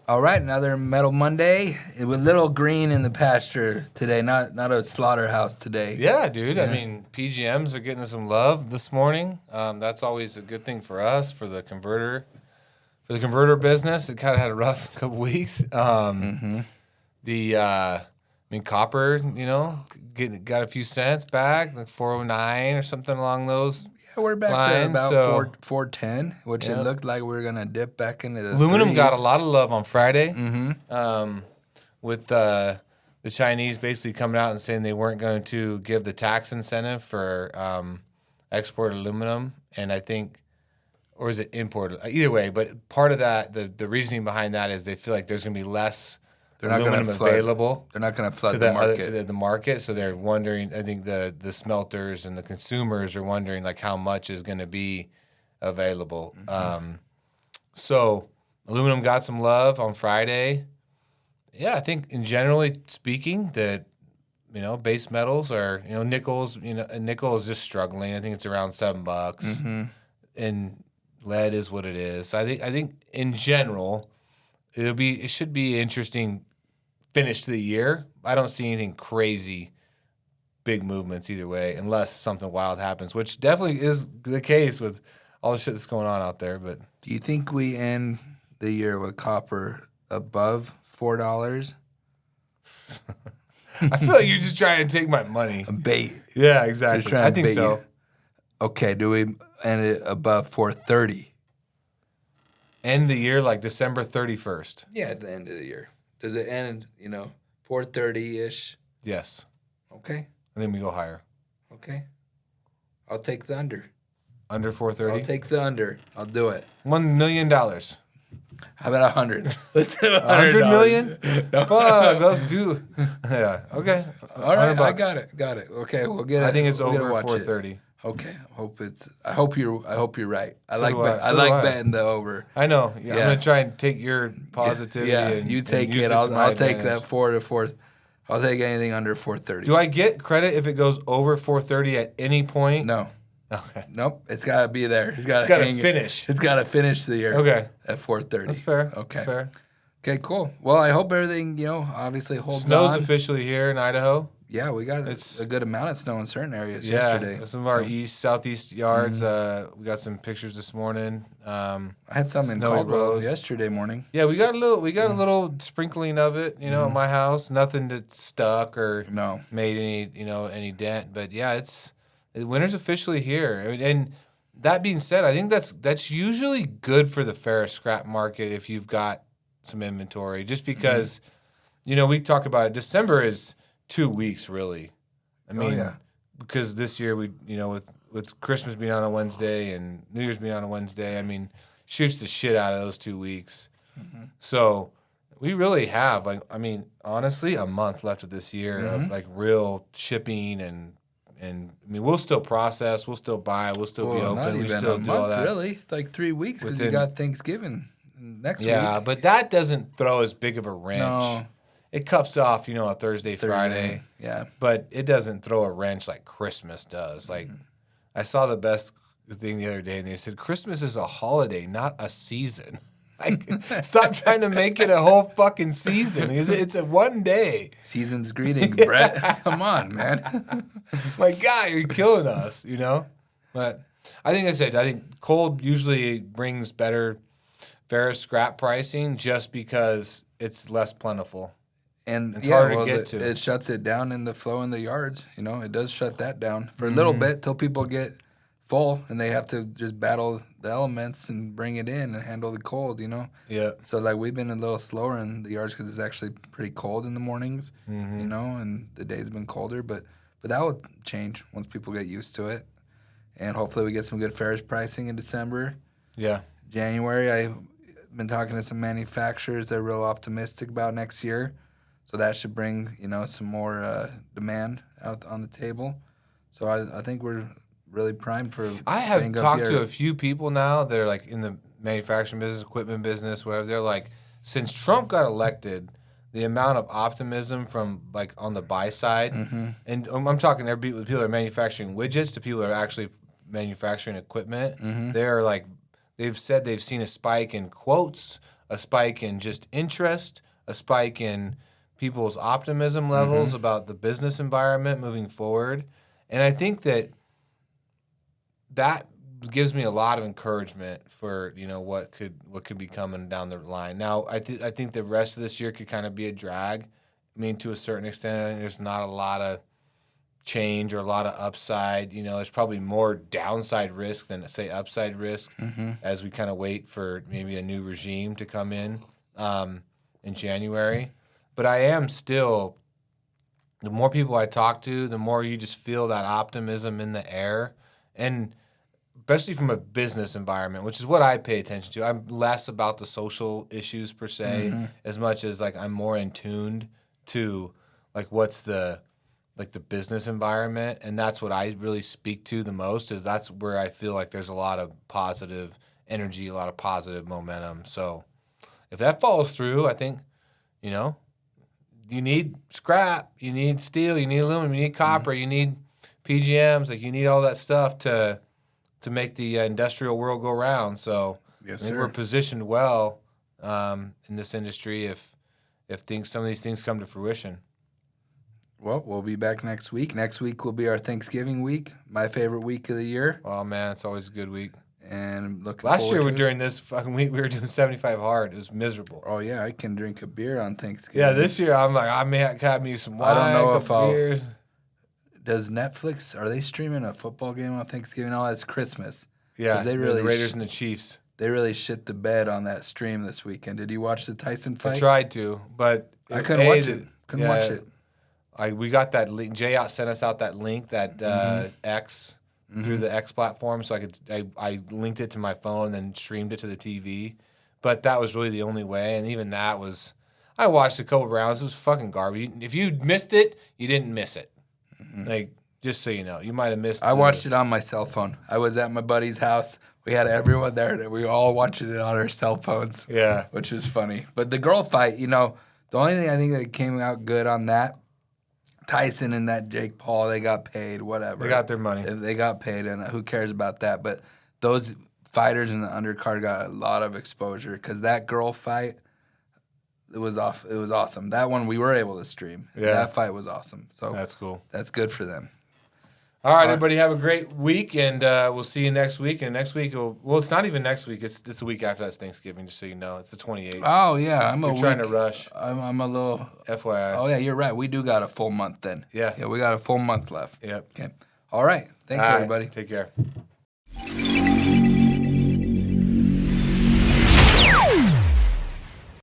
All right, another Metal Monday with little green in the pasture today. Not a slaughterhouse today. Yeah, dude. Yeah. I mean, PGMs are getting some love this morning. That's always a good thing for us, for the converter business. It kind of had a rough couple weeks. Copper, got a few cents back, like 409 or something along those. Yeah, we're back lines, to about 410, which it looked like we were gonna dip back into the aluminum threes. got a lot of love on Friday. With the Chinese basically coming out and saying they weren't going to give the tax incentive for export aluminum, and I think, or is it import? Either way, but part of that, the reasoning behind that is they feel like there's going to be less aluminum available. They're not going to flood the market. To the market, so they're wondering. I think the smelters and the consumers are wondering like how much is going to be available. So aluminum got some love on Friday. Yeah, I think in generally speaking that, base metals are, nickel is just struggling. I think it's around $7, and lead is what it is. I think in general, it should be interesting finish to the year. I don't see anything crazy, big movements either way, unless something wild happens, which definitely is the case with all the shit that's going on out there. But do you think we end the year with copper above $4? I feel like you're just trying to take my money. A bait. Yeah, exactly. I think so. You. Okay, do we end it above 430? End the year like December 31st. Yeah, at the end of the year. Does it end, 430-ish? Yes. Okay. And then we go higher. Okay. I'll take the under. Under 430? I'll take the under. I'll do it. $1 million. How about 100? Let's do 100 million? No. Fuck, let's do. Yeah. Okay. All right. I got it. Okay, we'll get it. I think it's over 430. Okay. I hope you're right. I like betting the over. I know. Yeah. I'm gonna try and take your positivity. Yeah. And, you take it. I'll take that 4 to 4. I'll take anything under 430. Do I get credit if it goes over 430 at any point? No. Okay. Nope. It's got to be there. It's got to finish. It's got to finish the year. Okay. At 430. That's fair. Okay. That's fair. Okay, cool. Well, I hope everything, obviously holds Snow's on. officially here in Idaho. Yeah, we got a good amount of snow in certain areas yesterday. Some of our southeast yards. We got some pictures this morning. I had some in Caldwell yesterday morning. Yeah, we got a little sprinkling of it, at my house. Nothing that stuck or made any dent. But yeah, winter's officially here. And that being said, I think that's usually good for the ferrous scrap market if you've got some inventory. Just because, we talk about it. December is 2 weeks, really. I mean, because this year we, with Christmas being on a Wednesday and New Year's being on a Wednesday, I mean, shoots the shit out of those 2 weeks. So we really have, honestly, a month left of this year of real shipping and we'll still process, we'll still buy, we'll still be open, we still do all that. Really, it's like 3 weeks because you got Thanksgiving next week. Yeah, but that doesn't throw as big of a wrench. No. It cups off, a Thursday, Friday. Yeah. But it doesn't throw a wrench like Christmas does. Like, I saw the best thing the other day, and they said, Christmas is a holiday, not a season. Like, stop trying to make it a whole fucking season. It's a one day. Season's greetings, Brett. Come on, man. My guy, you're killing us, But I think cold usually brings better ferrous scrap pricing just because it's less plentiful. And it's harder to get to. It shuts it down in the flow in the yards. It does shut that down for a little bit till people get full and they have to just battle the elements and bring it in and handle the cold, Yeah. So, we've been a little slower in the yards because it's actually pretty cold in the mornings, and the day's been colder. But that will change once people get used to it. And hopefully we get some good ferrous pricing in December. Yeah. January, I've been talking to some manufacturers they're real optimistic about next year. So that should bring, some more demand out on the table. So I think we're really primed for. I have talked to a few people now that are in the manufacturing business, equipment business, whatever. They're like, since Trump got elected, the amount of optimism from on the buy side, and I'm talking people that are manufacturing widgets to people that are actually manufacturing equipment. They're they've said they've seen a spike in quotes a spike in just interest, a spike in people's optimism levels about the business environment moving forward. And I think that gives me a lot of encouragement for, what could be coming down the line. Now, I think the rest of this year could kind of be a drag. I mean, to a certain extent, I think there's not a lot of change or a lot of upside. There's probably more downside risk than, say, upside risk as we kind of wait for maybe a new regime to come in January. But I am still, the more people I talk to, the more you just feel that optimism in the air. And especially from a business environment, which is what I pay attention to. I'm less about the social issues per se, as much as like I'm more in tuned to like what's the business environment, and that's what I really speak to the most. Is that's where I feel like there's a lot of positive energy, a lot of positive momentum. So if that follows through, I think you need scrap, you need steel, you need aluminum, you need copper, you need PGMs, like you need all that stuff to make the industrial world go round. So I think we're positioned well in this industry if some of these things come to fruition. Well, we'll be back next week. Next week will be our Thanksgiving week, my favorite week of the year. Oh, man, it's always a good week. And last year during this fucking week, we were doing 75 hard. It was miserable. Oh, yeah, I can drink a beer on Thanksgiving. Yeah, this year I'm like, I may have me some wine. I don't know if beers. Does Netflix, are they streaming a football game on Thanksgiving? Oh, it's Christmas. Yeah, they really the Raiders and the Chiefs. They really shit the bed on that stream this weekend. Did you watch the Tyson fight? I tried to, but I couldn't watch it. Couldn't watch it. We got that link. Jay sent us out that link, that X, through the X platform, so I linked it to my phone and then streamed it to the TV. But that was really the only way, and even that was, I watched a couple rounds. It was fucking garbage. If you missed it, you didn't miss it. Like, just so you know, you might have missed. I watched it on my cell phone. I was at my buddy's house. We had everyone there, and we all watching it on our cell phones. Yeah, which was funny. But the girl fight, the only thing I think that came out good on that, Tyson and that Jake Paul, they got paid, whatever. They got their money. They got paid, and who cares about that? But those fighters in the undercard got a lot of exposure because that girl fight, it was awesome. That one we were able to stream. Yeah. That fight was awesome. So that's cool. That's good for them. All right, everybody, have a great week, and we'll see you next week. And next week, it's not even next week. It's the week after that's Thanksgiving, just so you know. It's the 28th. Oh, yeah. You're trying to rush. I'm a little... FYI. Oh, yeah, you're right. We do got a full month then. Yeah. Yeah, we got a full month left. Yep. Okay. All right. Thanks, everybody. Take care.